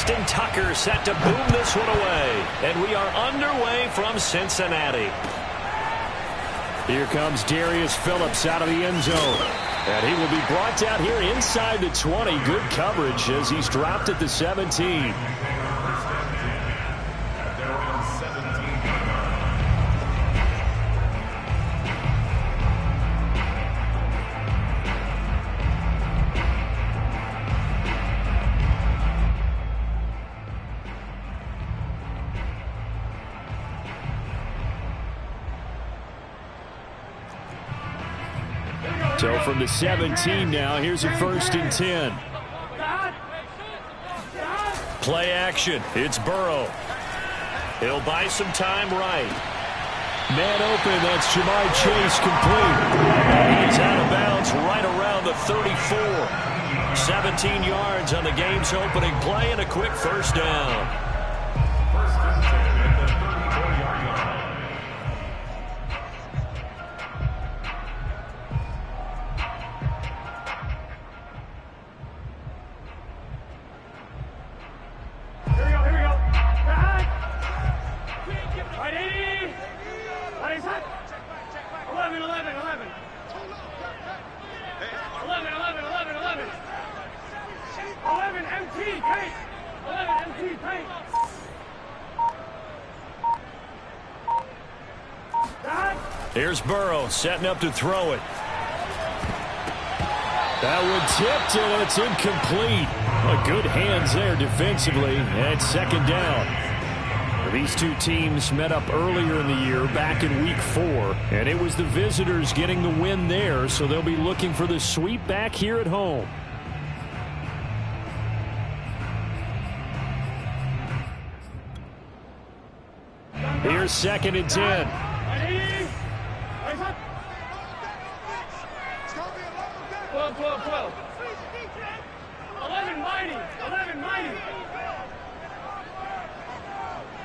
Austin Tucker set to boom this one away. And we are underway from Cincinnati. Here comes Darius Phillips out of the end zone. And he will be brought down here inside the 20. Good coverage as he's dropped at the 17. So from the 17 now, here's a 1st and 10. Play action. It's Burrow. He'll buy some time right. Man open. That's Jamar Chase complete. He's out of bounds right around the 34. 17 yards on the game's opening play and a quick first down. Here's Burrow setting up to throw it. That one tipped, and it's incomplete. Good hands there defensively, and 2nd down. These two teams met up earlier in the year, back in Week 4, and it was the visitors getting the win there, so they'll be looking for the sweep back here at home. Here's 2nd and 10. 12. 11 mighty.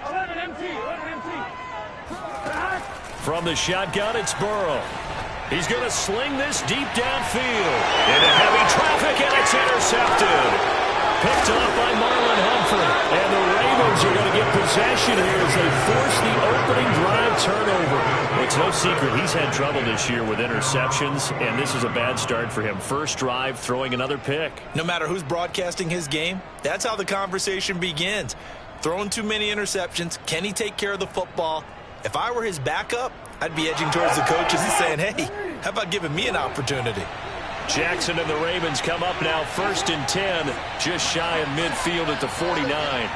11 MT. From the shotgun, it's Burrow. He's going to sling this deep downfield. Into heavy traffic, and it's intercepted. Picked up by Marlon Humphrey. And the Ravens are going to get possession here as they force the opening drive turnover. It's no secret he's had trouble this year with interceptions, and this is a bad start for him. First drive, throwing another pick. No matter who's broadcasting his game, that's how the conversation begins. Throwing too many interceptions, can he take care of the football? If I were his backup, I'd be edging towards the coaches and saying, hey, how about giving me an opportunity? Jackson and the Ravens come up now 1st and 10, just shy of midfield at the 49.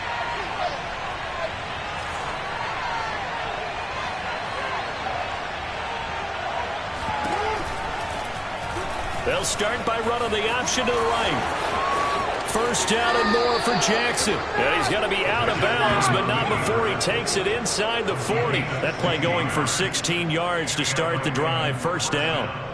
They'll start by running the option to the right. 1st down and more for Jackson. And he's going to be out of bounds, but not before he takes it inside the 40. That play going for 16 yards to start the drive. 1st down.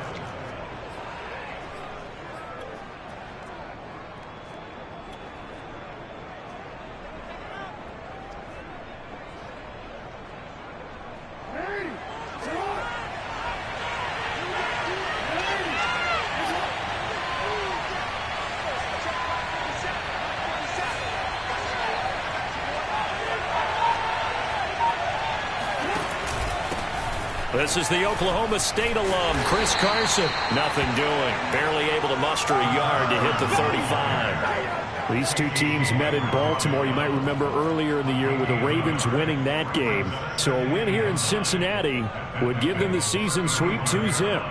This is the Oklahoma State alum, Chris Carson. Nothing doing. Barely able to muster a yard to hit the 35. These two teams met in Baltimore. You might remember earlier in the year with the Ravens winning that game. So a win here in Cincinnati would give them the season sweep 2-zip.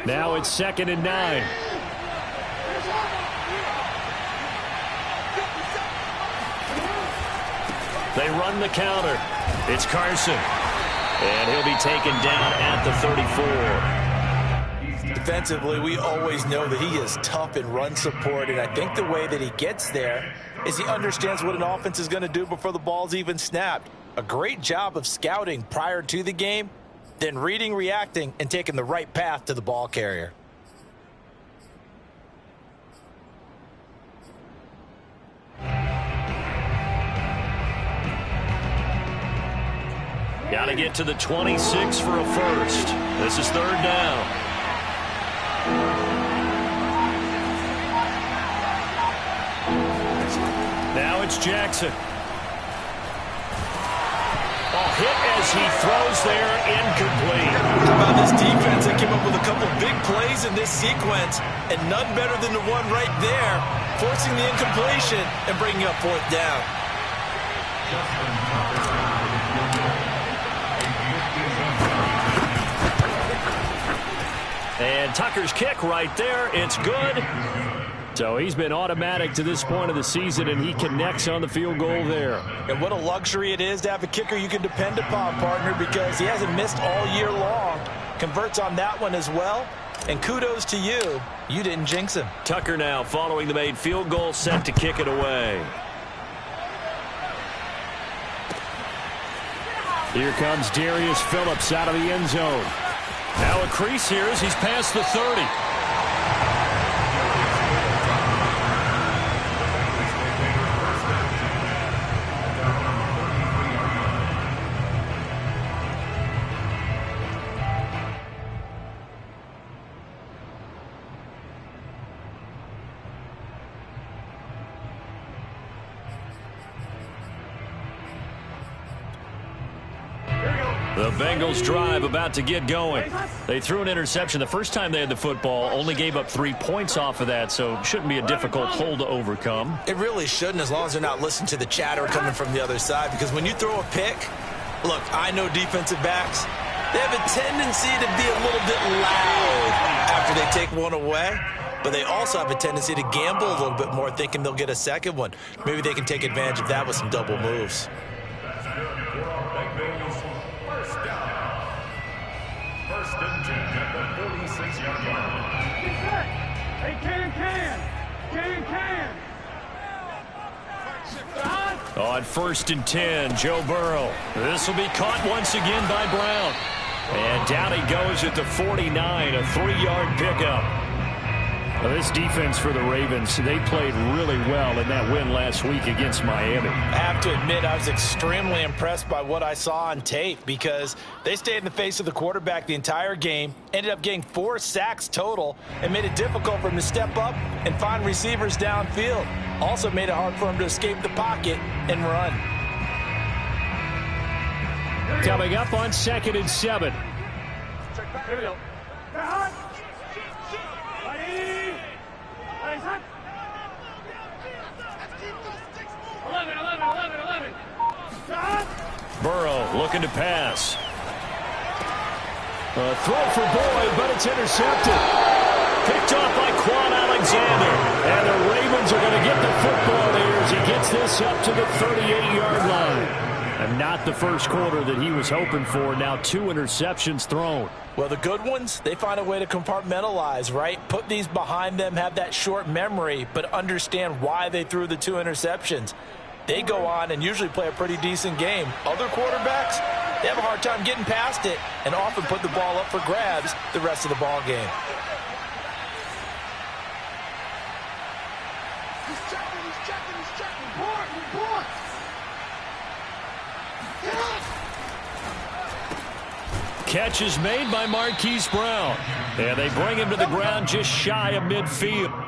Now it's 2nd and 9. They run the counter. It's Carson. And he'll be taken down at the 34. Defensively, we always know that he is tough in run support, and I think the way that he gets there is he understands what an offense is going to do before the ball's even snapped. A great job of scouting prior to the game, then reading, reacting, and taking the right path to the ball carrier. Got to get to the 26 for a first. This is third down. Now it's Jackson. Hit as he throws there, incomplete. How about this defense that came up with a couple big plays in this sequence, and none better than the one right there, forcing the incompletion and bringing up fourth down. And Tucker's kick right there, it's good. So he's been automatic to this point of the season, and he connects on the field goal there. And what a luxury it is to have a kicker you can depend upon, partner, because he hasn't missed all year long. Converts on that one as well. And kudos to you. You didn't jinx him. Tucker now following the made field goal, set to kick it away. Here comes Darius Phillips out of the end zone. Now a crease here as he's past the 30. The Bengals drive about to get going. They threw an interception the first time they had the football, only gave up 3 points off of that, so shouldn't be a difficult hole to overcome. It really shouldn't, as long as they're not listening to the chatter coming from the other side, because when you throw a pick, look, I know defensive backs, they have a tendency to be a little bit loud after they take one away, but they also have a tendency to gamble a little bit more, thinking they'll get a second one. Maybe they can take advantage of that with some double moves. On 1st and 10, Joe Burrow. This will be caught once again by Brown. And down he goes at the 49, a 3-yard pickup. Now this defense for the Ravens, they played really well in that win last week against Miami. I have to admit, I was extremely impressed by what I saw on tape, because they stayed in the face of the quarterback the entire game, ended up getting 4 sacks total, and made it difficult for him to step up and find receivers downfield. Also made it hard for him to escape the pocket and run. Coming up on 2nd and 7. Here we go. 11. Burrow looking to pass. A throw for Boyd, but it's intercepted. Picked off by Quan Alexander. And the Ravens are going to get the football here as he gets this up to the 38-yard line. And not the first quarter that he was hoping for. Now 2 interceptions thrown. Well, the good ones, they find a way to compartmentalize, right? Put these behind them, have that short memory, but understand why they threw the 2 interceptions. They go on and usually play a pretty decent game. Other quarterbacks, they have a hard time getting past it and often put the ball up for grabs the rest of the ball game. He's checking. Report. Catch is made by Marquise Brown. And they bring him to the ground just shy of midfield.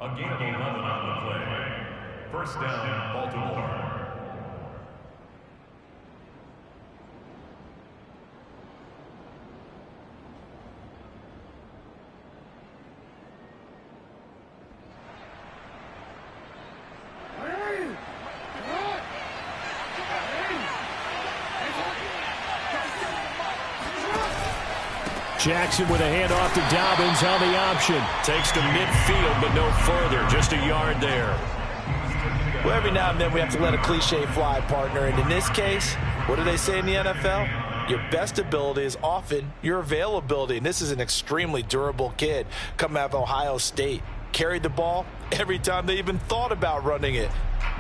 A gain of 11 on the play. First down, Baltimore. Jackson with a handoff to Dobbins on the option. Takes to midfield, but no further. Just a yard there. Well, every now and then we have to let a cliche fly, partner. And in this case, what do they say in the NFL? Your best ability is often your availability. And this is an extremely durable kid coming out of Ohio State. Carried the ball every time they even thought about running it.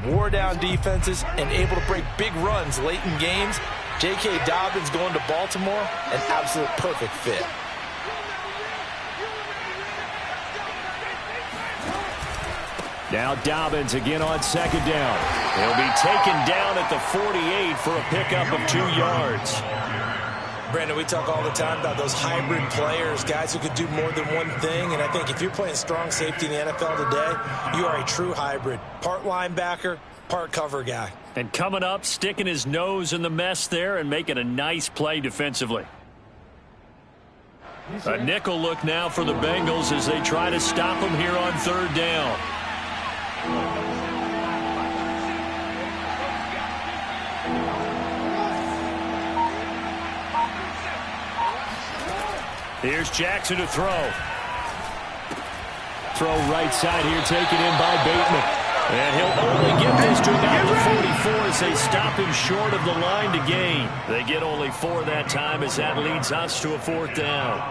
Wore down defenses and able to break big runs late in games. J.K. Dobbins going to Baltimore, an absolute perfect fit. Now Dobbins again on second down. He'll be taken down at the 48 for a pickup of 2 yards. Brandon, we talk all the time about those hybrid players, guys who could do more than one thing. And I think if you're playing strong safety in the NFL today, you are a true hybrid. Part linebacker, part cover guy. And coming up, sticking his nose in the mess there and making a nice play defensively. A nickel look now for the Bengals as they try to stop him here on third down. Here's Jackson to throw. Throw right side here, taken in by Bateman. And he'll only get this to about the 44 as they stop him short of the line to gain. They get only 4 that time as that leads us to a 4th down.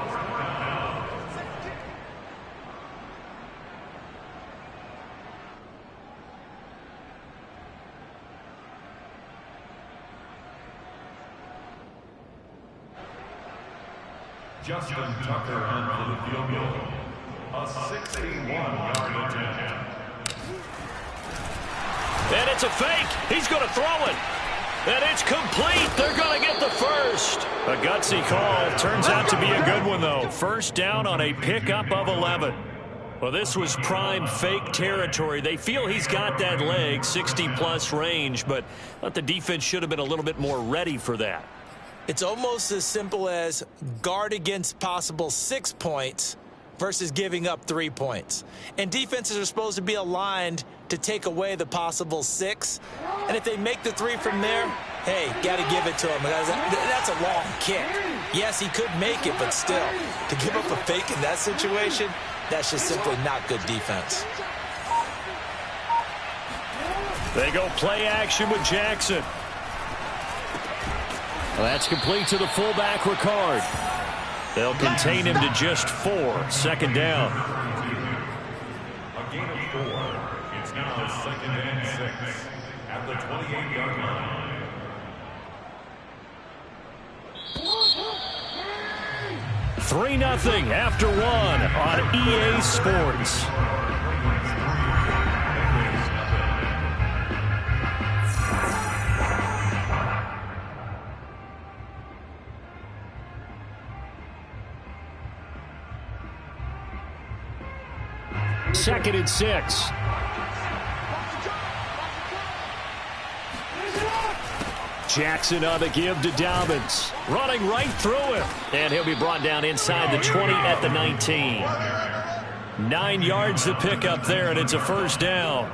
Justin Tucker on for the field goal. A 61-yard attempt. And it's a fake. He's going to throw it. And it's complete. They're going to get the first. A gutsy call. Turns out to be a good one, though. First down on a pickup of 11. Well, this was prime fake territory. They feel he's got that leg, 60-plus range, but the defense should have been a little bit more ready for that. It's almost as simple as guard against possible 6 points versus giving up 3 points. And defenses are supposed to be aligned to take away the possible 6. And if they make the 3 from there, hey, got to give it to him. That's a long kick. Yes, he could make it, but still, to give up a fake in that situation, that's just simply not good defense. They go play action with Jackson. Well, that's complete to the fullback, Ricard. They'll contain him to just 4. Second down. A gain of 4. It's now 2nd and 6 at the 28-yard line. Three 3-0 after 1 on EA Sports. Second and 6. Jackson on the give to Dobbins. Running right through him. And he'll be brought down inside the 20 at the 19. 9 yards to pick up there, and it's a first down.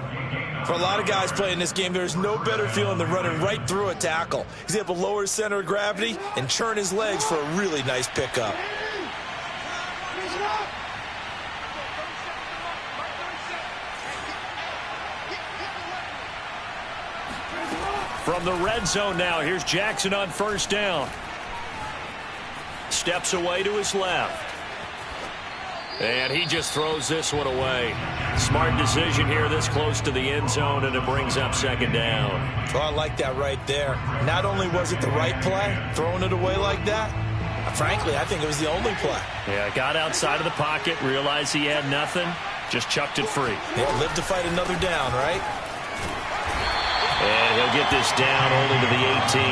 For a lot of guys playing this game, there's no better feeling than running right through a tackle. He's able to lower his center of gravity and churn his legs for a really nice pickup. From the red zone now, here's Jackson on first down. Steps away to his left. And he just throws this one away. Smart decision here this close to the end zone, and it brings up second down. Oh, I like that right there. Not only was it the right play, throwing it away like that, frankly, I think it was the only play. Yeah, got outside of the pocket, realized he had nothing, just chucked it free. Yeah, live to fight another down, right? And he'll get this down only to the 18.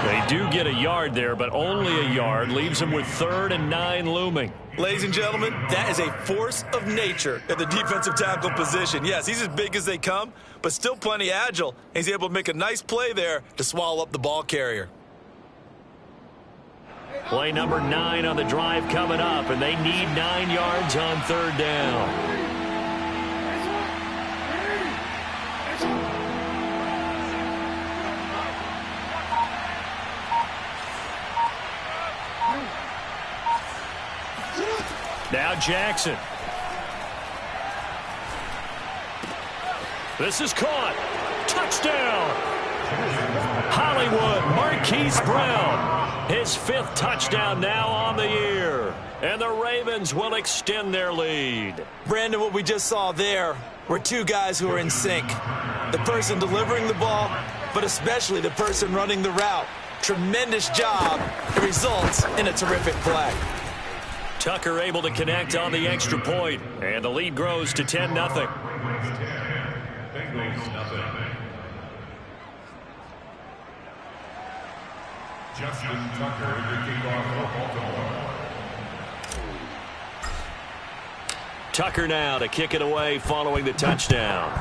They do get a yard there, but only a yard. Leaves him with 3rd and 9 looming. Ladies and gentlemen, that is a force of nature at the defensive tackle position. Yes, he's as big as they come, but still plenty agile. He's able to make a nice play there to swallow up the ball carrier. Play number 9 on the drive coming up, and they need 9 yards on 3rd down. Now Jackson. This is caught. Touchdown. Hollywood Marquise Brown. His 5th touchdown now on the year. And the Ravens will extend their lead. Brandon, what we just saw there were two guys who are in sync. The person delivering the ball, but especially the person running the route. Tremendous job. It results in a terrific play. Tucker able to connect on the extra point, and the lead grows to 10-0. Bengals nothing. Justin Tucker, the kickoff for Baltimore. Tucker now to kick it away following the touchdown.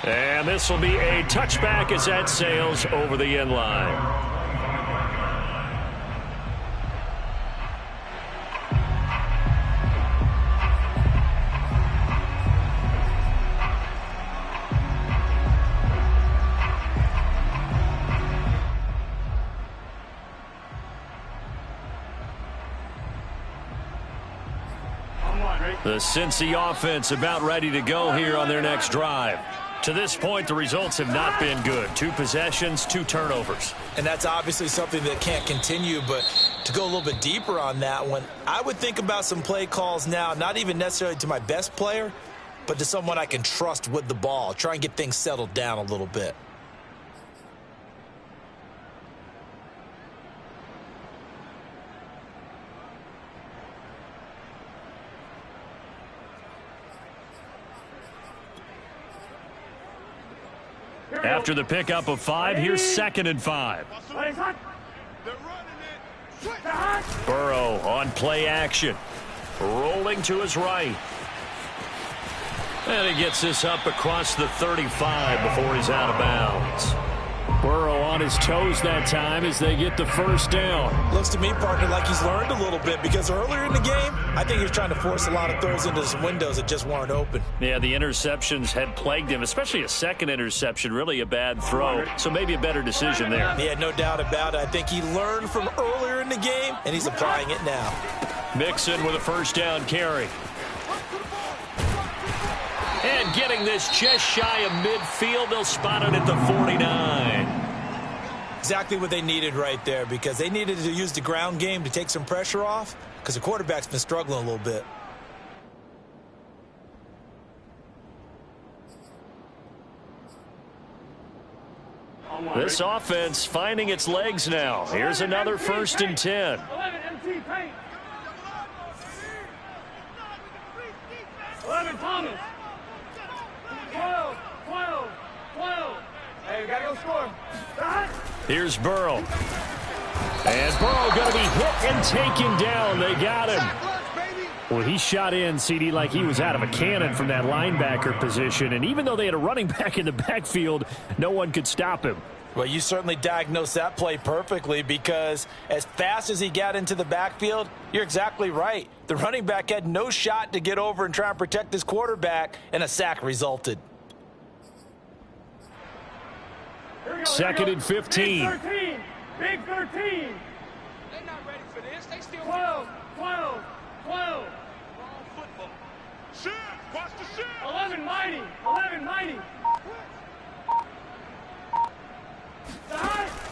And this will be a touchback as that sails over the end line. The Cincy offense about ready to go here on their next drive. To this point, the results have not been good. 2 possessions, 2 turnovers. And that's obviously something that can't continue, but to go a little bit deeper on that one, I would think about some play calls now, not even necessarily to my best player, but to someone I can trust with the ball. Try and get things settled down a little bit. After the pickup of 5, here's 2nd and 5. Burrow on play action. Rolling to his right. And he gets this up across the 35 before he's out of bounds. Burrow on his toes that time as they get the first down. Looks to me, partner, like he's learned a little bit because earlier in the game, I think he was trying to force a lot of throws into some windows that just weren't open. Yeah, the interceptions had plagued him, especially a second interception, really a bad throw. So maybe a better decision there. Yeah, no doubt about it. I think he learned from earlier in the game, and he's applying it now. Mixon with a first down carry. And getting this just shy of midfield, they'll spot it at the 49. Exactly what they needed right there because they needed to use the ground game to take some pressure off because the quarterback's been struggling a little bit. This offense finding its legs now. Here's another 1st and 10. 11 Thomas. 12. Hey, we gotta go score. Here's Burrow. And Burrow going to be hit and taken down. They got him. Well, he shot in, CD, like he was out of a cannon from that linebacker position. And even though they had a running back in the backfield, no one could stop him. Well, you certainly diagnosed that play perfectly because as fast as he got into the backfield, you're exactly right. The running back had no shot to get over and try and protect his quarterback, and a sack resulted. 2nd and 15. Big 13. Big 13. They're not ready for this. They still 12. Wrong football. Shit. Watch the shit. 11 mighty.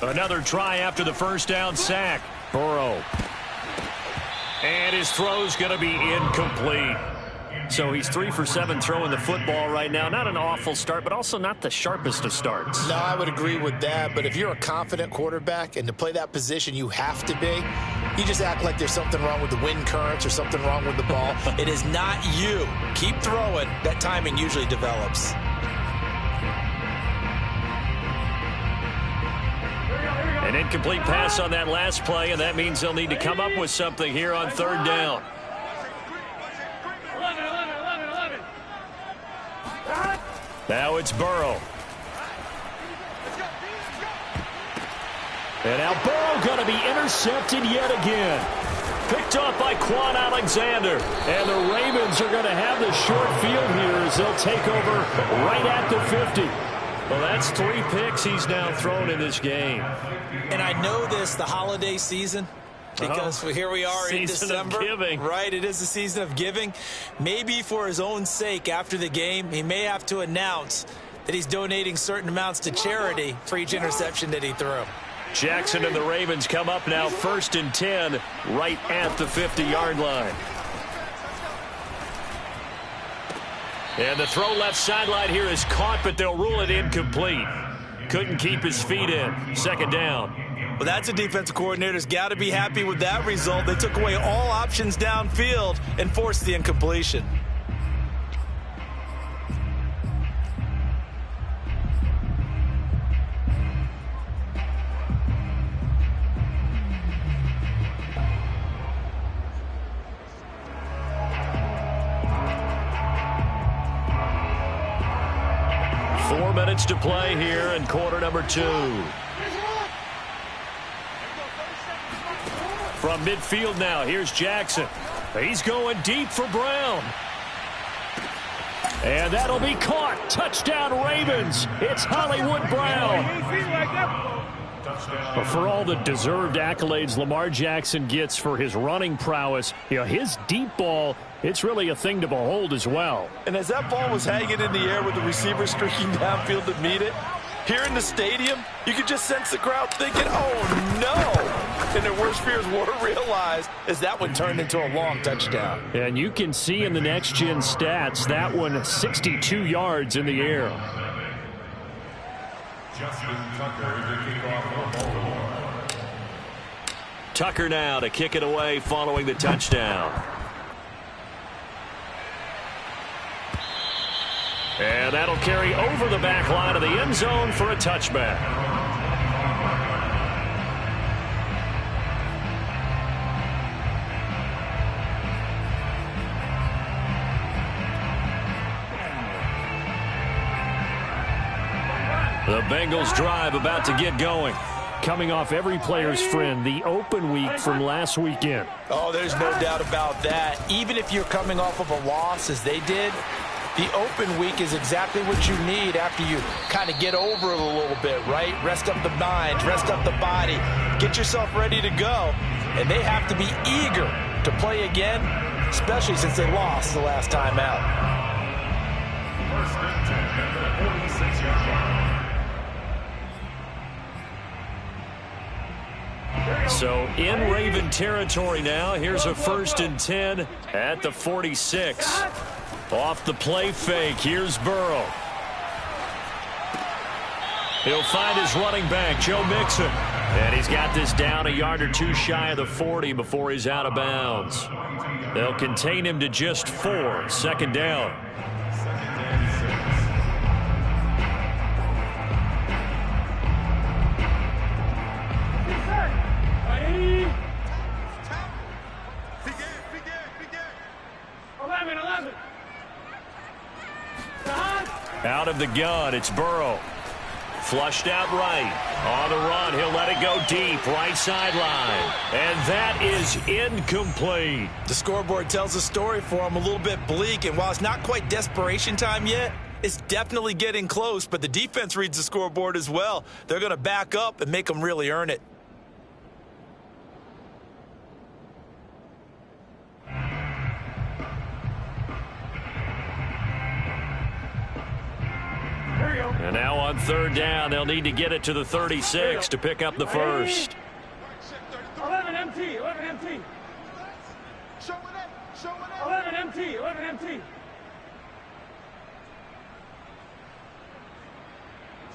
Another try after the first down sack. Burrow. And his throw's going to be incomplete. So he's 3 for 7 throwing the football right now. Not an awful start, but also not the sharpest of starts. No, I would agree with that. But if you're a confident quarterback and to play that position you have to be, you just act like there's something wrong with the wind currents or something wrong with the ball. It is not you. Keep throwing. That timing usually develops. An incomplete pass on that last play, and that means they'll need to come up with something here on 3rd down. 11. Now it's Burrow. And now Burrow going to be intercepted yet again. Picked off by Quan Alexander. And the Ravens are going to have the short field here as they'll take over right at the 50. Well, that's 3 picks he's now thrown in this game. And I know this, the holiday season, because here we are in December. Season of giving. Right, it is the season of giving. Maybe for his own sake after the game, he may have to announce that he's donating certain amounts to charity for each interception that he threw. Jackson and the Ravens come up now 1st and 10 right at the 50-yard line. And the throw left sideline here is caught, but they'll rule it incomplete. Couldn't keep his feet in. 2nd down. Well, that's a defensive coordinator's got to be happy with that result. They took away all options downfield and forced the incompletion. To play here in quarter number 2. From midfield now, here's Jackson. He's going deep for Brown. And that'll be caught. Touchdown Ravens. It's Hollywood Brown. But for all the deserved accolades Lamar Jackson gets for his running prowess, his deep ball, it's really a thing to behold as well. And as that ball was hanging in the air with the receiver streaking downfield to meet it, here in the stadium, you could just sense the crowd thinking, oh no! And their worst fears were realized as that one turned into a long touchdown. And you can see in the next-gen stats, that one 62 yards in the air. Justin Tucker to kick off for Baltimore. Tucker now to kick it away following the touchdown. And that'll carry over the back line of the end zone for a touchback. The Bengals drive about to get going. Coming off every player's friend, the open week from last weekend. Oh, there's no doubt about that. Even if you're coming off of a loss as they did, the open week is exactly what you need after you kind of get over it a little bit, right? Rest up the mind, rest up the body, get yourself ready to go. And they have to be eager to play again, especially since they lost the last time out. 1st and 10 at the 46-yard line. So in Raven territory now. Here's a 1st and 10 at the 46. Off the play fake. Here's Burrow. He'll find his running back, Joe Mixon. And he's got this down a yard or two shy of the 40 before he's out of bounds. They'll contain him to just 4. 2nd down. Out of the gun, it's Burrow. Flushed out right. On the run, he'll let it go deep. Right sideline. And that is incomplete. The scoreboard tells a story for him, a little bit bleak. And while it's not quite desperation time yet, it's definitely getting close. But the defense reads the scoreboard as well. They're going to back up and make them really earn it. And now on 3rd down, they'll need to get it to the 36 to pick up the first. 11 MT, 11 MT. 11 MT, 11 MT.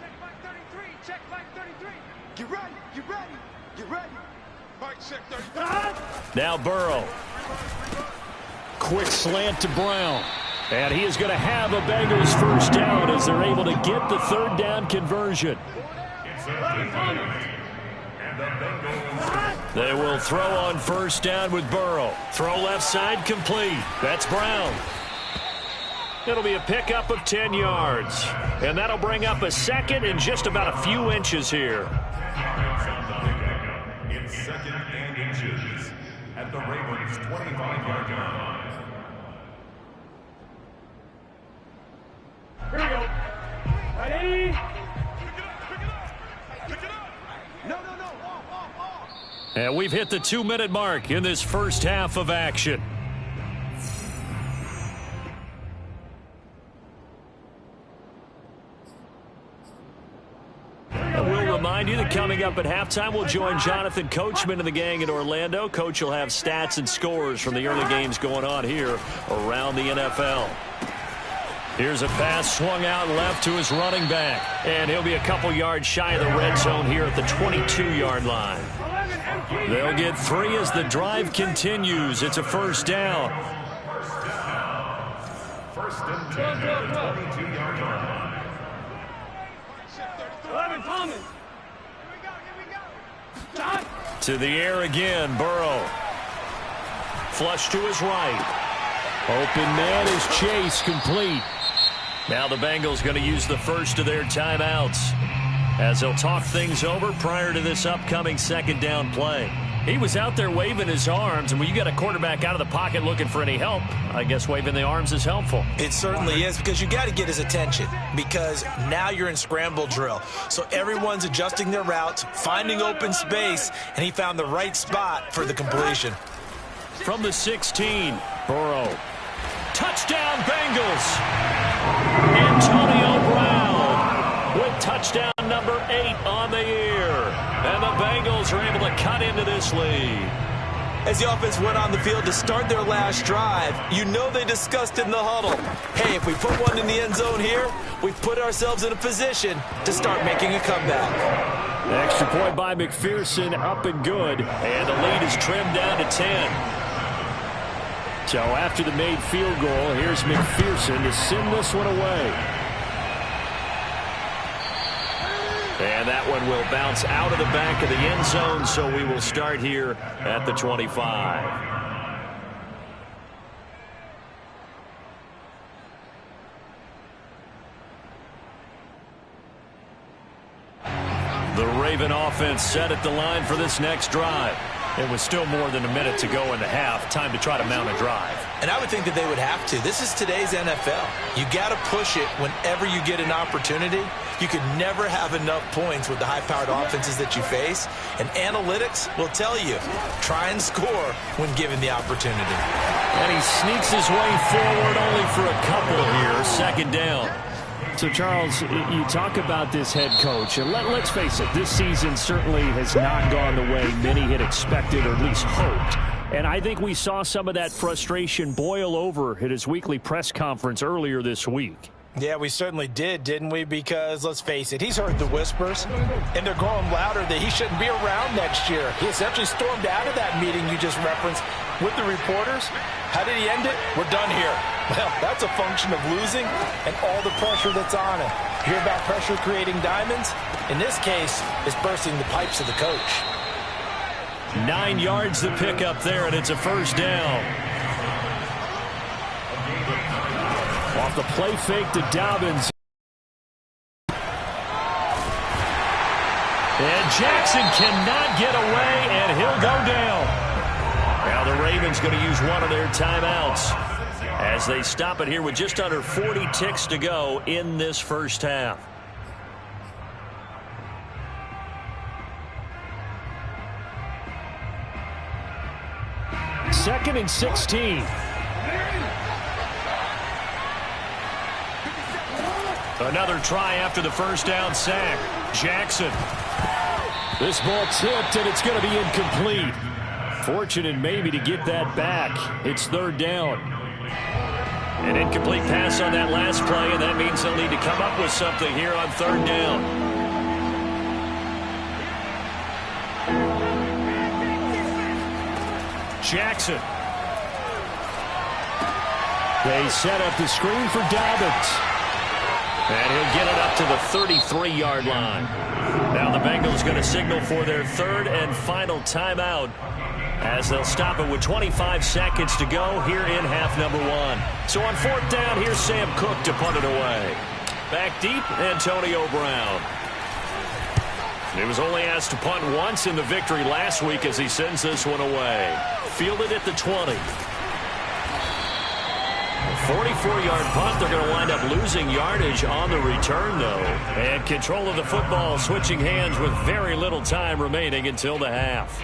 Check Mike 33, check Mike 33. Get ready, get ready, get ready. Mike check 33. Now Burrow. Quick slant to Brown. And he is going to have a Bengals 1st down as they're able to get the 3rd down conversion. They will throw on 1st down with Burrow. Throw left side complete. That's Brown. It'll be a pickup of 10 yards. And that'll bring up a 2nd and just about a few inches here. It's 2nd and inches at the Ravens' 25-yard line. Here we go. Ready? And we've hit the 2-minute mark in this first half of action. And we'll remind you that coming up at halftime, we'll join Jonathan Coachman and the gang in Orlando. Coach will have stats and scores from the early games going on here around the NFL. Here's a pass swung out left to his running back. And he'll be a couple yards shy of the red zone here at the 22-yard line. They'll get 3 as the drive continues. It's a first down. First and 10 at the 22-yard line. To the air again, Burrow. Flush to his right. Open man is Chase, complete. Now the Bengals going to use the first of their timeouts as they'll talk things over prior to this upcoming second down play. He was out there waving his arms, and when you got a quarterback out of the pocket looking for any help, I guess waving the arms is helpful. It certainly is, because you got to get his attention, because now you're in scramble drill. So everyone's adjusting their routes, finding open space, and he found the right spot for the completion. From the 16, Burrow. Touchdown, Bengals! Antonio Brown with touchdown number 8 on the year. And the Bengals are able to cut into this lead. As the offense went on the field to start their last drive, you know they discussed in the huddle, hey, if we put one in the end zone here, we've put ourselves in a position to start making a comeback. The extra point by McPherson, up and good. And the lead is trimmed down to 10. So after the made field goal, here's McPherson to send this one away. And that one will bounce out of the back of the end zone, so we will start here at the 25. The Raven offense set at the line for this next drive. It was still more than a minute to go in the half. Time to try to mount a drive. And I would think that they would have to. This is today's NFL. You got to push it whenever you get an opportunity. You could never have enough points with the high-powered offenses that you face. And analytics will tell you, try and score when given the opportunity. And he sneaks his way forward only for a couple here. Second down. So, Charles, you talk about this head coach, and let's face it, this season certainly has not gone the way many had expected or at least hoped. And I think we saw some of that frustration boil over at his weekly press conference earlier this week. Yeah, we certainly did, didn't we? Because, let's face it, he's heard the whispers, and they're growing louder that he shouldn't be around next year. He essentially stormed out of that meeting you just referenced with the reporters. How did he end it? We're done here. Well, that's a function of losing and all the pressure that's on him. You hear about pressure creating diamonds? In this case, it's bursting the pipes of the coach. 9 yards to pick up there, and it's a first down. Off the play fake to Dobbins. And Jackson cannot get away, and he'll go down. Now the Ravens going to use one of their timeouts as they stop it here with just under 40 ticks to go in this first half. Second and 16. Another try after the first down sack. Jackson. This ball tipped, and it's going to be incomplete. Fortunate maybe to get that back. It's third down. An incomplete pass on that last play, and that means they'll need to come up with something here on third down. Jackson. They set up the screen for Dobbins. And he'll get it up to the 33-yard line. Now the Bengals going to signal for their third and final timeout as they'll stop it with 25 seconds to go here in half number 1. So on fourth down, here's Sam Cook to punt it away. Back deep, Antonio Brown. He was only asked to punt once in the victory last week as he sends this one away. Fielded at the 20. 44-yard punt. They're going to wind up losing yardage on the return, though. And control of the football switching hands with very little time remaining until the half.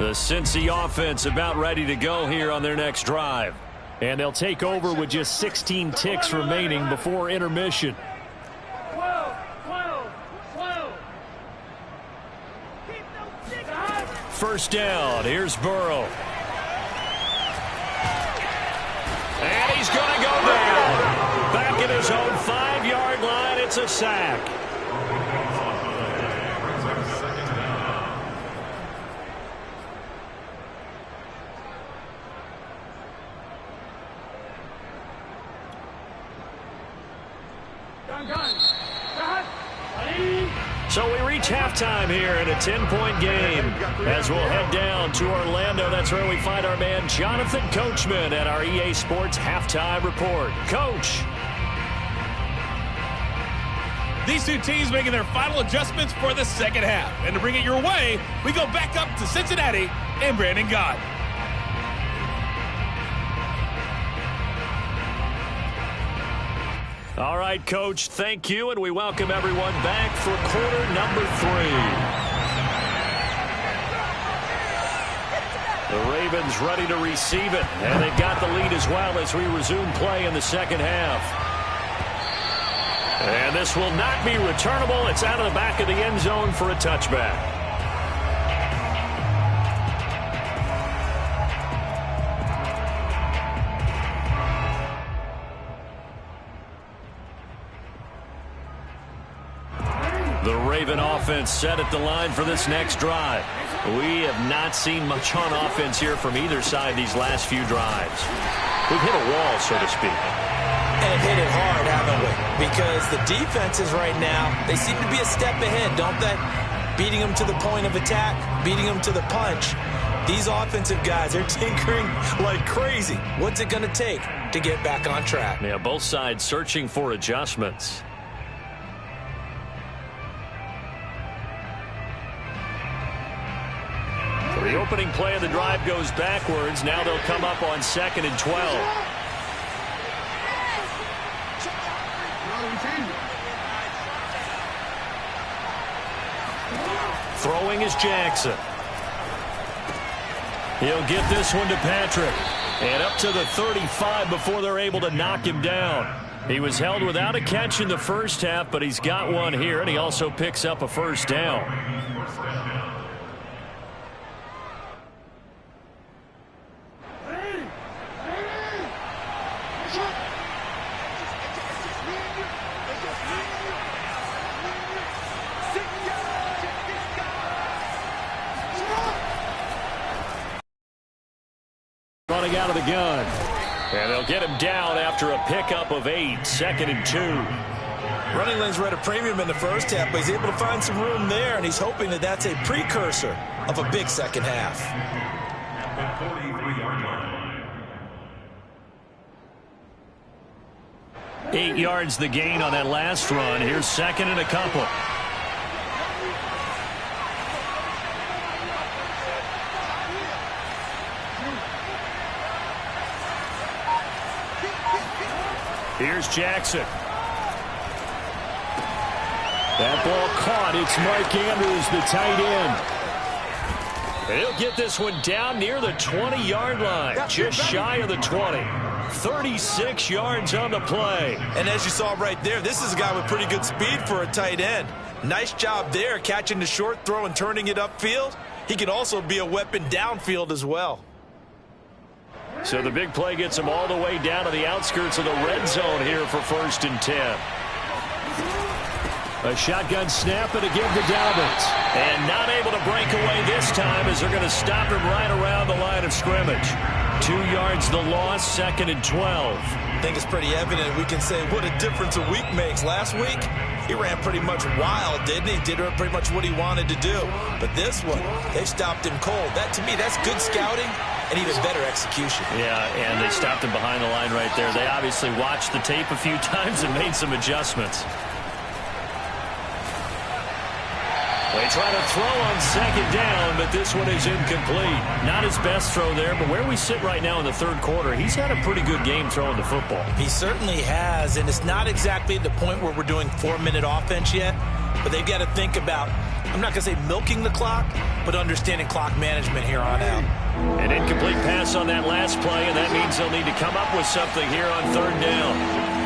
The Cincy offense about ready to go here on their next drive. And they'll take over with just 16 ticks remaining before intermission. 12. First down. Here's Burrow. And he's going to go down. Back at his own 5-yard line. It's a sack. So we reach halftime here in a 10-point game. As we'll head down to Orlando, that's where we find our man Jonathan Coachman at our EA Sports Halftime Report. Coach. These two teams making their final adjustments for the second half. And to bring it your way, we go back up to Cincinnati and Brandon Gott. All right, Coach, thank you, and we welcome everyone back for quarter number 3. The Ravens ready to receive it, and they've got the lead as well as we resume play in the second half. And this will not be returnable. It's out of the back of the end zone for a touchback. The Raven offense set at the line for this next drive. We have not seen much on offense here from either side these last few drives. We've hit a wall, so to speak. And hit it hard, haven't we? Because the defenses right now, they seem to be a step ahead, don't they? Beating them to the point of attack, beating them to the punch. These offensive guys are tinkering like crazy. What's it going to take to get back on track? Yeah, both sides searching for adjustments. The opening play of the drive goes backwards. Now they'll come up on 2nd and 12. Throwing is Jackson. He'll get this one to Patrick. And up to the 35 before they're able to knock him down. He was held without a catch in the first half, but he's got one here, and he also picks up a first down. Running out of the gun. And they'll get him down after a pickup of 8, 2nd and 2. Running lanes were at a premium in the first half, but he's able to find some room there, and he's hoping that that's a precursor of a big second half. 8 yards the gain on that last run. Here's 2nd and a couple. Here's Jackson. That ball caught. It's Mike Andrews, the tight end. And he'll get this one down near the 20-yard line, just shy of the 20. 36 yards on the play. And as you saw right there, this is a guy with pretty good speed for a tight end. Nice job there, catching the short throw and turning it upfield. He can also be a weapon downfield as well. So the big play gets him all the way down to the outskirts of the red zone here for 1st and 10. A shotgun snap and a give to Dobbins. And not able to break away this time as they're going to stop him right around the line of scrimmage. 2 yards the loss, 2nd and 12. I think it's pretty evident. We can say what a difference a week makes. Last week, he ran pretty much wild, didn't he? Did pretty much what he wanted to do. But this one, they stopped him cold. That, to me, that's good scouting and even better execution. Yeah, and they stopped him behind the line right there. They obviously watched the tape a few times and made some adjustments. They try to throw on second down, but this one is incomplete. Not his best throw there, but where we sit right now in the third quarter, he's had a pretty good game throwing the football. He certainly has, and it's not exactly the point where we're doing 4-minute offense yet, but they've got to think about, I'm not going to say milking the clock, but understanding clock management here on out. An incomplete pass on that last play, and that means they'll need to come up with something here on third down.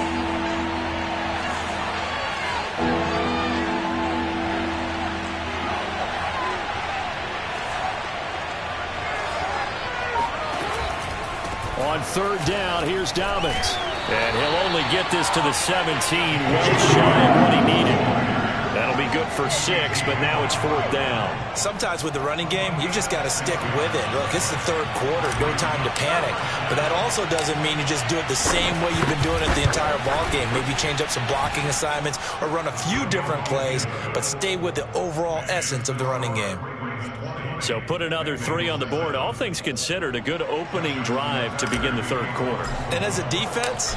On third down, here's Dobbins. And he'll only get this to the 17, well shy of what he needed. That'll be good for 6, but now it's fourth down. Sometimes with the running game, you've just got to stick with it. Look, it's the third quarter, no time to panic. But that also doesn't mean you just do it the same way you've been doing it the entire ball game. Maybe change up some blocking assignments or run a few different plays, but stay with the overall essence of the running game. So put another 3 on the board. All things considered, a good opening drive to begin the third quarter. And as a defense,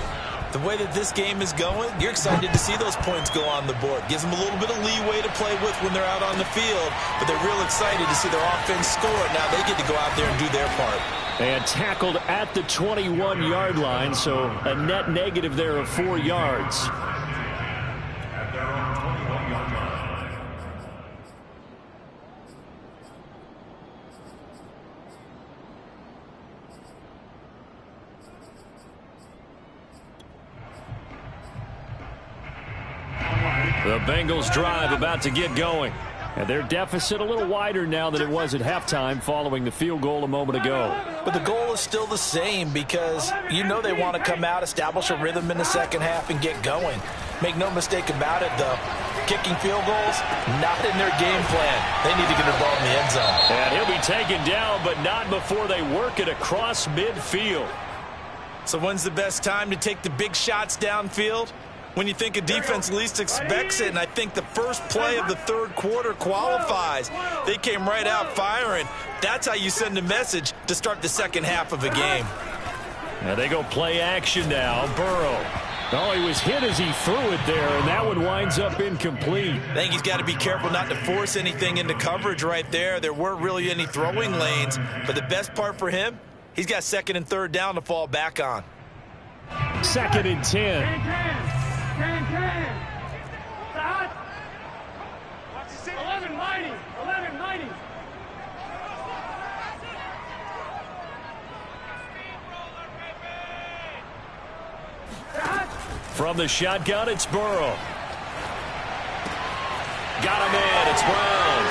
the way that this game is going, you're excited to see those points go on the board. Gives them a little bit of leeway to play with when they're out on the field, but they're real excited to see their offense score. Now they get to go out there and do their part. And tackled at the 21-yard line, so a net negative there of 4 yards. At their own 21-yard line. The Bengals drive about to get going. And their deficit a little wider now than it was at halftime following the field goal a moment ago. But the goal is still the same because you know they want to come out, establish a rhythm in the second half, and get going. Make no mistake about it, though. Kicking field goals, not in their game plan. They need to get the ball in the end zone. And he'll be taken down, but not before they work it across midfield. So when's the best time to take the big shots downfield? When you think a defense least expects it, and I think the first play of the third quarter qualifies. They came right out firing. That's how you send a message to start the second half of a game. Now they go play action now. Burrow. Oh, he was hit as he threw it there, and that one winds up incomplete. I think he's got to be careful not to force anything into coverage right there. There weren't really any throwing lanes, but the best part for him, he's got second and third down to fall back on. Second and 10. 11 mighty. 11 mighty. From the shotgun, it's Burrow. Got him in. It's Brown.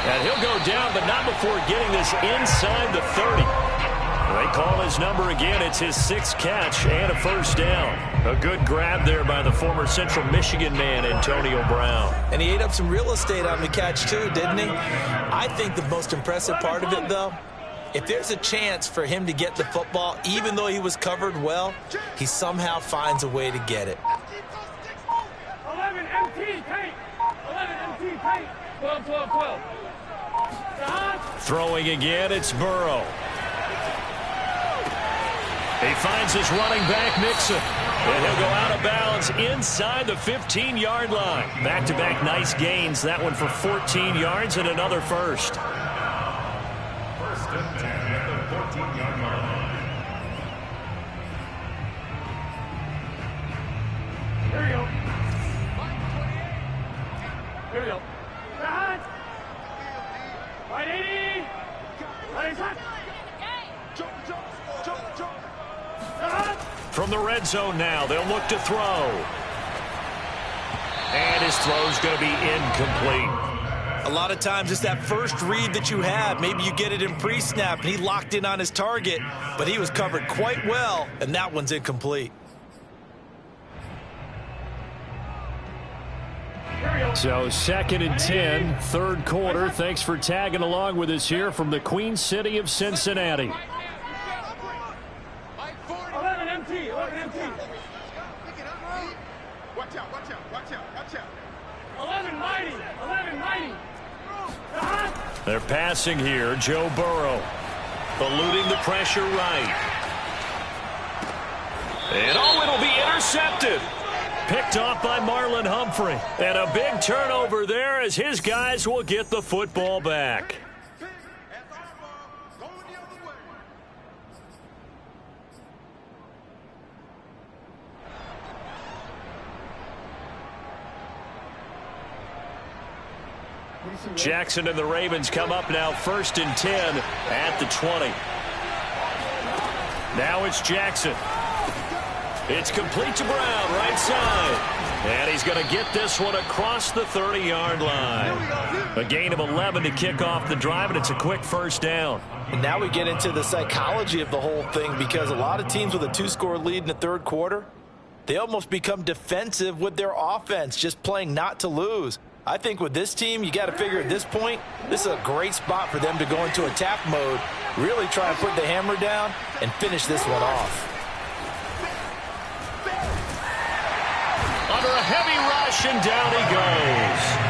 And he'll go down, but not before getting this inside the 30. They call his number again. It's his 6th catch and a first down. A good grab there by the former Central Michigan man, Antonio Brown. And he ate up some real estate on the catch, too, didn't he? I think the most impressive part of it, though, if there's a chance for him to get the football, even though he was covered well, he somehow finds a way to get it. 11 MT paint. 11 MT paint. 12, 12, 12. Throwing again, it's Burrow. He finds his running back, Mixon. And he'll go out of bounds inside the 15-yard line. Back-to-back nice gains. That one for 14 yards and another first. First and 10 at the 14-yard line. Here we go. Here we go. Right 80. Right touch. Jump, jump, jump, jump. From the red zone now, they'll look to throw. And his throw's going to be incomplete. A lot of times it's that first read that you have. Maybe you get it in pre-snap, and he locked in on his target, but he was covered quite well, and that one's incomplete. So second and 10, third quarter. Thanks for tagging along with us here from the Queen City of Cincinnati. 11 MT. 11 MT. Watch out, watch out, watch out, watch out. 11 mighty. 11 mighty. They're passing here. Joe Burrow eluding the pressure right. And oh, it'll be intercepted. picked off by Marlon Humphrey. And a big turnover there as his guys will get the football back. Jackson and the Ravens come up now 1st and 10 at the 20. Now it's Jackson. It's complete to Brown, right side. And he's going to get this one across the 30-yard line. A gain of 11 to kick off the drive, and it's a quick first down. And now we get into the psychology of the whole thing, because a lot of teams with a 2-score lead in the third quarter, they almost become defensive with their offense, just playing not to lose. I think with this team, you got to figure at this point, this is a great spot for them to go into attack mode, really try and put the hammer down and finish this one off. Under a heavy rush, and down he goes.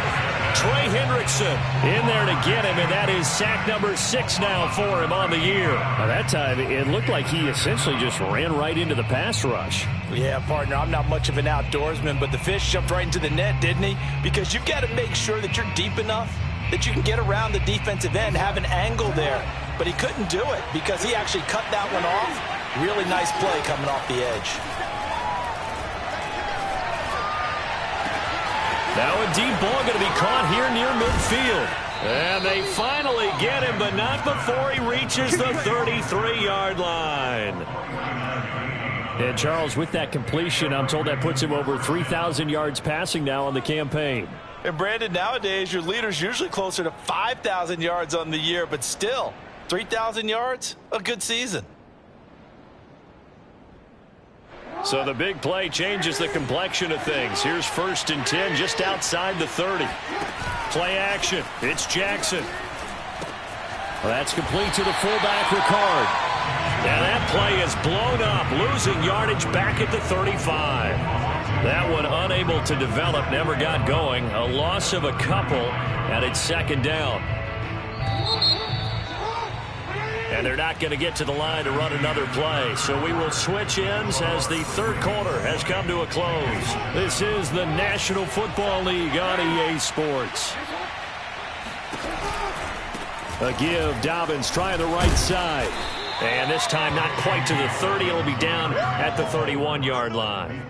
Trey Hendrickson in there to get him, and that is sack number 6 now for him on the year. By that time, it looked like he essentially just ran right into the pass rush. Yeah, partner, I'm not much of an outdoorsman, but the fish jumped right into the net, didn't he? Because you've got to make sure that you're deep enough that you can get around the defensive end, have an angle there. But he couldn't do it because he actually cut that one off. Really nice play coming off the edge. Now a deep ball going to be caught here near midfield. And they finally get him, but not before he reaches the 33-yard line. And Charles, with that completion, I'm told that puts him over 3,000 yards passing now on the campaign. And Brandon, nowadays your leader's usually closer to 5,000 yards on the year, but still, 3,000 yards, a good season. So the big play changes the complexion of things. Here's 1st and 10 just outside the 30. Play action. It's Jackson. Well, that's complete to the fullback, Ricard. And that play is blown up, losing yardage back at the 35. That one unable to develop, never got going. A loss of a couple, and it's 2nd down. And they're not going to get to the line to run another play. So we will switch ends as the third quarter has come to a close. This is the National Football League on EA Sports. A give, Dobbins trying the right side. And this time not quite to the 30. It'll be down at the 31-yard line.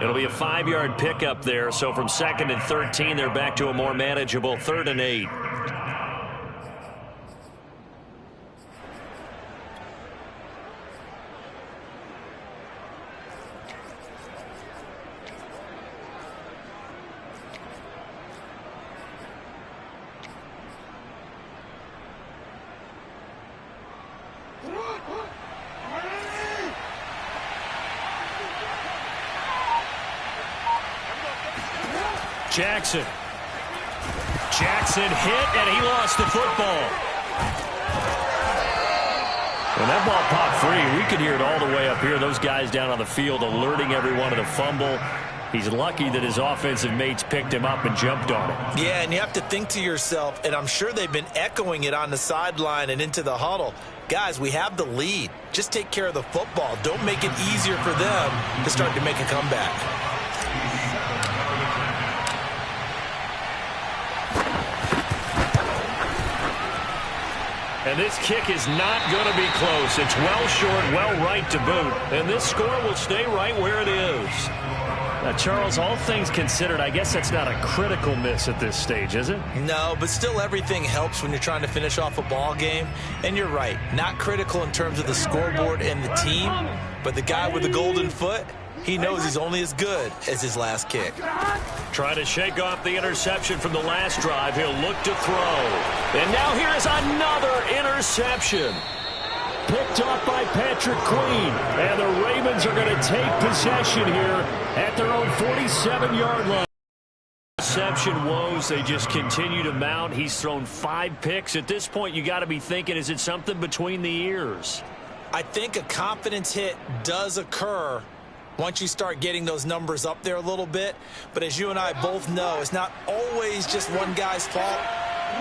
It'll be a 5-yard pickup there. So from 2nd and 13, they're back to a more manageable 3rd and 8. Jackson hit, and he lost the football. When that ball popped free, we could hear it all the way up here. Those guys down on the field alerting everyone of the fumble. He's lucky that his offensive mates picked him up and jumped on it. Yeah, and you have to think to yourself, and I'm sure they've been echoing it on the sideline and into the huddle. Guys, we have the lead. Just take care of the football. Don't make it easier for them to start to make a comeback. And this kick is not going to be close. It's well short, well right to boot. And this score will stay right where it is. Now, Charles, all things considered, I guess that's not a critical miss at this stage, is it? No, but still everything helps when you're trying to finish off a ball game. And you're right, not critical in terms of the scoreboard and the team, but the guy with the golden foot, he knows he's only as good as his last kick. Trying to shake off the interception from the last drive. He'll look to throw. And now here is another interception. Picked off by Patrick Queen. And the Ravens are going to take possession here at their own 47-yard line. Interception woes, they just continue to mount. He's thrown 5 picks. At this point, you got to be thinking, is it something between the ears? I think a confidence hit does occur once you start getting those numbers up there a little bit. But as you and I both know, it's not always just one guy's fault.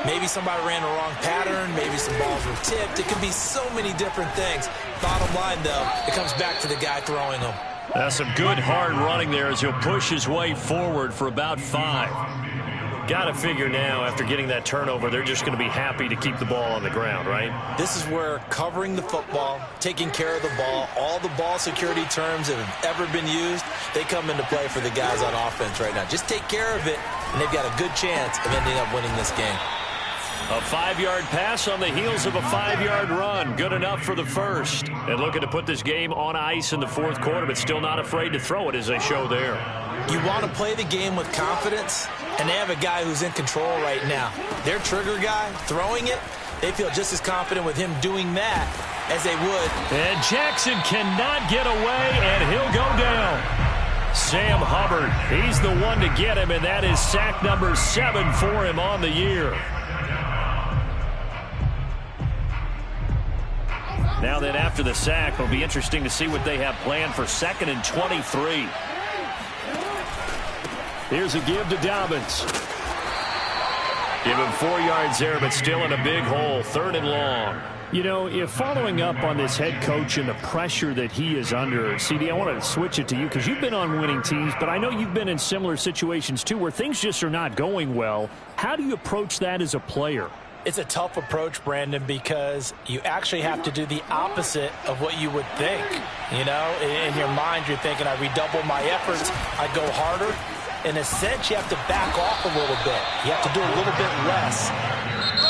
Maybe somebody ran the wrong pattern. Maybe some balls were tipped. It could be so many different things. Bottom line, though, it comes back to the guy throwing them. That's some good hard running there as he'll push his way forward for about 5. Got to figure now, after getting that turnover, they're just going to be happy to keep the ball on the ground, right? This is where covering the football, taking care of the ball, all the ball security terms that have ever been used, they come into play for the guys on offense right now. Just take care of it, and they've got a good chance of ending up winning this game. A 5-yard pass on the heels of a 5-yard run. Good enough for the first. And looking to put this game on ice in the fourth quarter, but still not afraid to throw it as they show there. You want to play the game with confidence, and they have a guy who's in control right now. Their trigger guy, throwing it, they feel just as confident with him doing that as they would. And Jackson cannot get away, and he'll go down. Sam Hubbard, he's the one to get him, and that is sack number 7 for him on the year. Now then, after the sack, it'll be interesting to see what they have planned for 2nd and 23. Here's a give to Dobbins. Give him 4 yards there, but still in a big hole. 3rd and long. You know, if following up on this head coach and the pressure that he is under, CD, I want to switch it to you because you've been on winning teams, but I know you've been in similar situations too where things just are not going well. How do you approach that as a player? It's a tough approach, Brandon, because you actually have to do the opposite of what you would think. You know, in your mind, you're thinking, I redouble my efforts, I go harder. In a sense, you have to back off a little bit. You have to do a little bit less.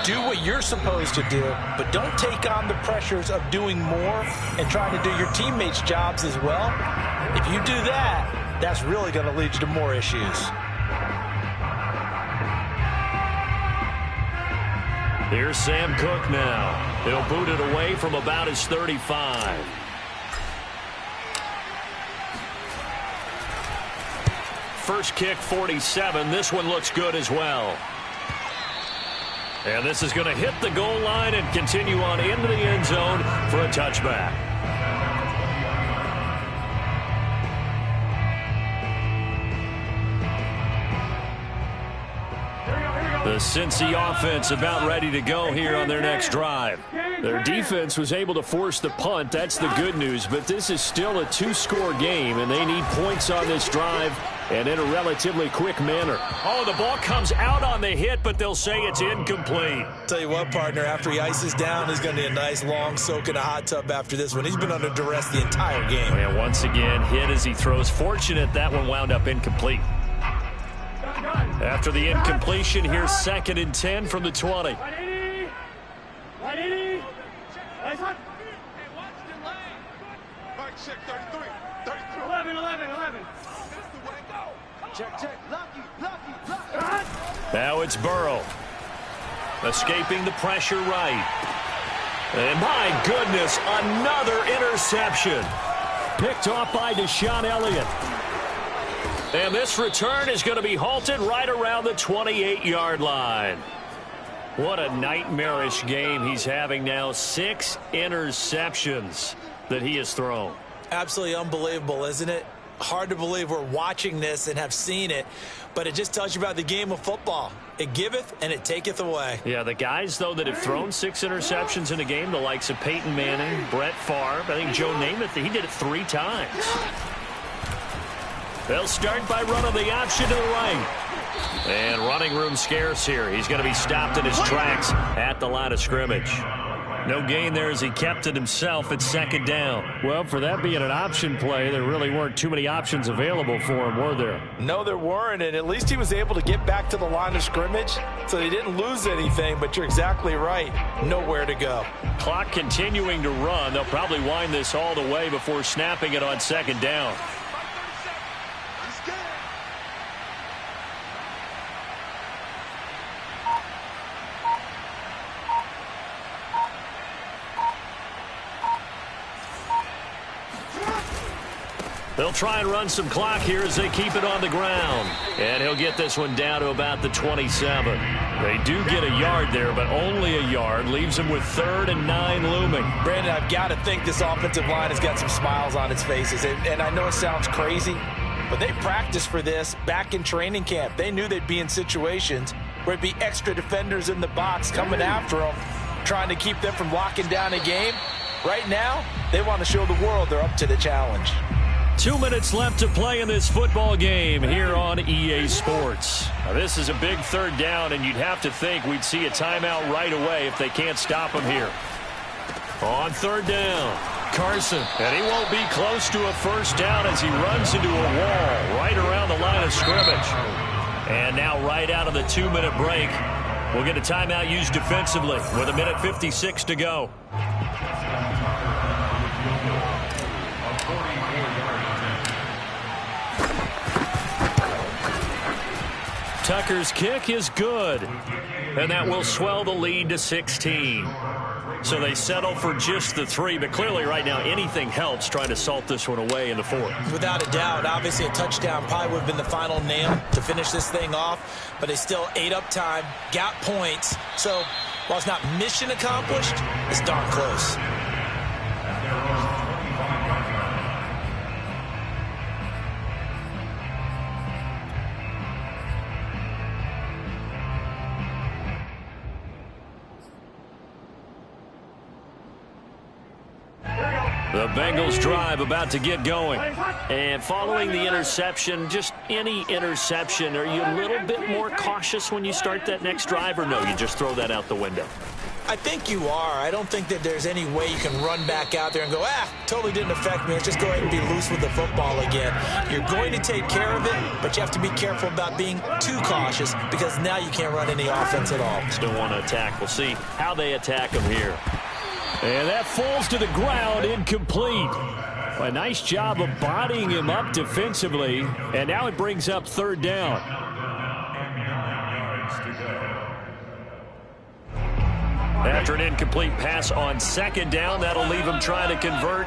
Do what you're supposed to do, but don't take on the pressures of doing more and trying to do your teammates' jobs as well. If you do that, that's really going to lead you to more issues. Here's Sam Cook now. He'll boot it away from about his 35. First kick, 47. This one looks good as well. And this is going to hit the goal line and continue on into the end zone for a touchback. The Cincy offense about ready to go here on their next drive. Their defense was able to force the punt. That's the good news. But this is still a 2-score game, and they need points on this drive and in a relatively quick manner. Oh, the ball comes out on the hit, but they'll say it's incomplete. Tell you what, partner, after he ices down, he's going to need a nice long soak in a hot tub after this one. He's been under duress the entire game. And once again, hit as he throws. Fortunate that one wound up incomplete. After the incompletion, here's 2nd and 10 from the 20. Now it's Burrow. Escaping the pressure right. And my goodness, another interception. Picked off by Deshaun Elliott. And this return is going to be halted right around the 28-yard line. What a nightmarish game he's having now. 6 interceptions that he has thrown. Absolutely unbelievable, isn't it? Hard to believe we're watching this and have seen it, but it just tells you about the game of football. It giveth and it taketh away. Yeah, the guys, though, that have thrown 6 interceptions in a game, the likes of Peyton Manning, Brett Favre, I think Joe Namath, he did it 3 times. They'll start by running the option to the right. And running room scarce here. He's going to be stopped in his tracks at the line of scrimmage. No gain there as he kept it himself at 2nd down. Well, for that being an option play, there really weren't too many options available for him, were there? No, there weren't, and at least he was able to get back to the line of scrimmage, so he didn't lose anything, but you're exactly right. Nowhere to go. Clock continuing to run. They'll probably wind this all the way before snapping it on 2nd down. They'll try and run some clock here as they keep it on the ground. And he'll get this one down to about the 27. They do get a yard there, but only a yard. Leaves them with 3rd and 9 looming. Brandon, I've got to think this offensive line has got some smiles on its faces. And I know it sounds crazy, but they practiced for this back in training camp. They knew they'd be in situations where it'd be extra defenders in the box coming after them, trying to keep them from locking down a game. Right now, they want to show the world they're up to the challenge. 2 minutes left to play in this football game here on EA Sports. Now, this is a big third down, and you'd have to think we'd see a timeout right away if they can't stop him here. On third down, Carson. And he won't be close to a first down as he runs into a wall right around the line of scrimmage. And now right out of the 2-minute break, we'll get a timeout used defensively with 1:56 to go. Tucker's kick is good, and that will swell the lead to 16. So they settle for just the 3, but clearly right now anything helps trying to salt this one away in the 4th. Without a doubt, obviously a touchdown probably would have been the final nail to finish this thing off, but they still ate up time, got points. So while it's not mission accomplished, it's darn close. The Bengals drive about to get going. And following the interception, just any interception, are you a little bit more cautious when you start that next drive, or no, you just throw that out the window? I think you are. I don't think that there's any way you can run back out there and go, totally didn't affect me. Let's just go ahead and be loose with the football again. You're going to take care of it, but you have to be careful about being too cautious because now you can't run any offense at all. Still want to attack. We'll see how they attack him here. And that falls to the ground, incomplete. A nice job of bodying him up defensively, and now it brings up third down. After an incomplete pass on second down, that'll leave him trying to convert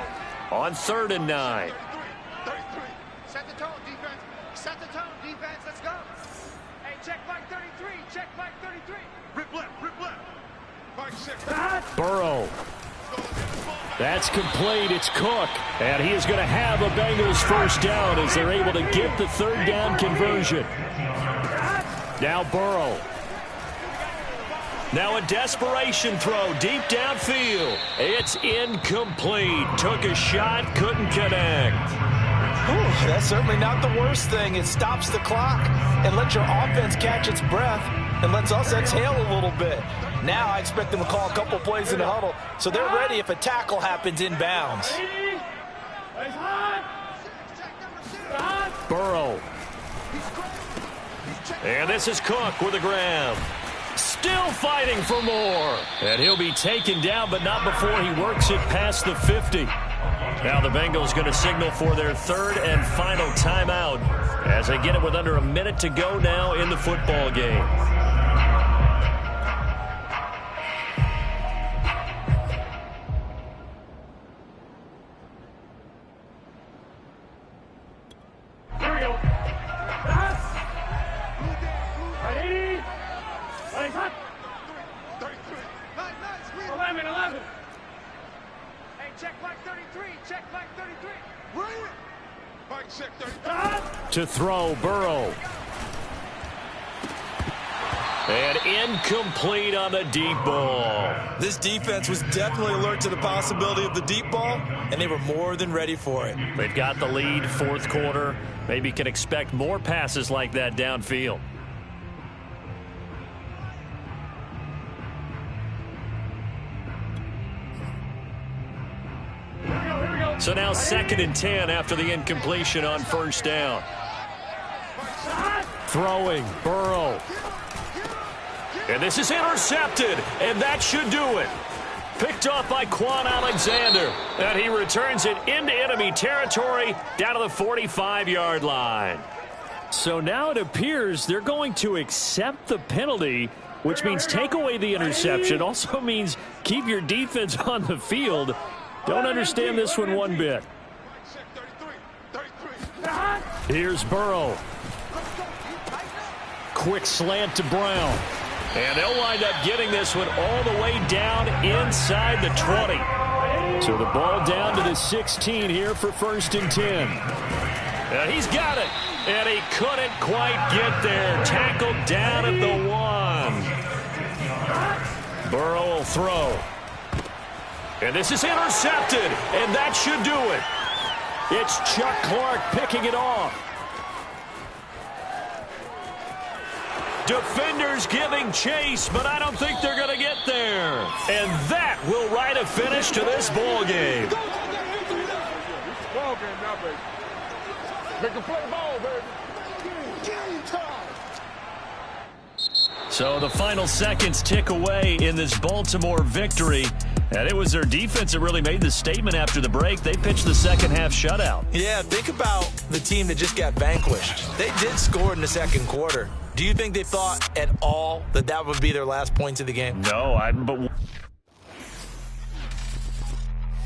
on 3rd and 9. 33. Set the tone, defense. Set the tone, defense. Let's go. Hey, check Mike 33. Check Mike 33. Rip left, rip left. Mike 6. Burrow. That's complete. It's Cook. And he is going to have a Bengals first down as they're able to get the third down conversion. Now Burrow. Now a desperation throw deep downfield. It's incomplete. Took a shot, couldn't connect. Whew, that's certainly not the worst thing. It stops the clock and lets your offense catch its breath and lets us exhale a little bit. Now I expect them to call a couple plays in the huddle so they're ready if a tackle happens inbounds. Burrow. And this is Cook with a grab. Still fighting for more. And he'll be taken down, but not before he works it past the 50. Now the Bengals going to signal for their third and final timeout as they get it with under a minute to go now in the football game. Here we go. Ready? Ready, hot. 33. Nice. 11. Hey, check Mike 33. Check Mike 33. Right. Mike 6, 33. To throw, Burrow. And incomplete on the deep ball. This defense was definitely alert to the possibility of the deep ball, and they were more than ready for it. They've got the lead, 4th quarter. Maybe can expect more passes like that downfield. So now 2nd and 10 after the incompletion on first down. Throwing, Burrow. And this is intercepted, and that should do it. Picked off by Quan Alexander, and he returns it into enemy territory down to the 45-yard line. So now it appears they're going to accept the penalty, which means take away the interception. Also means keep your defense on the field. Don't understand this one bit. Here's Burrow. Quick slant to Brown. And they'll wind up getting this one all the way down inside the 20. So the ball down to the 16 here for 1st and 10. And he's got it. And he couldn't quite get there. Tackled down at the 1. Burrow will throw. And this is intercepted. And that should do it. It's Chuck Clark picking it off. Defenders giving chase, but I don't think they're going to get there. And that will write a finish to this ball game. Ball game now, baby. Make them play ball, baby. Game time. So the final seconds tick away in this Baltimore victory. And it was their defense that really made the statement after the break. They pitched the second half shutout. Yeah, think about the team that just got vanquished. They did score in the second quarter. Do you think they thought at all that that would be their last points of the game? No, but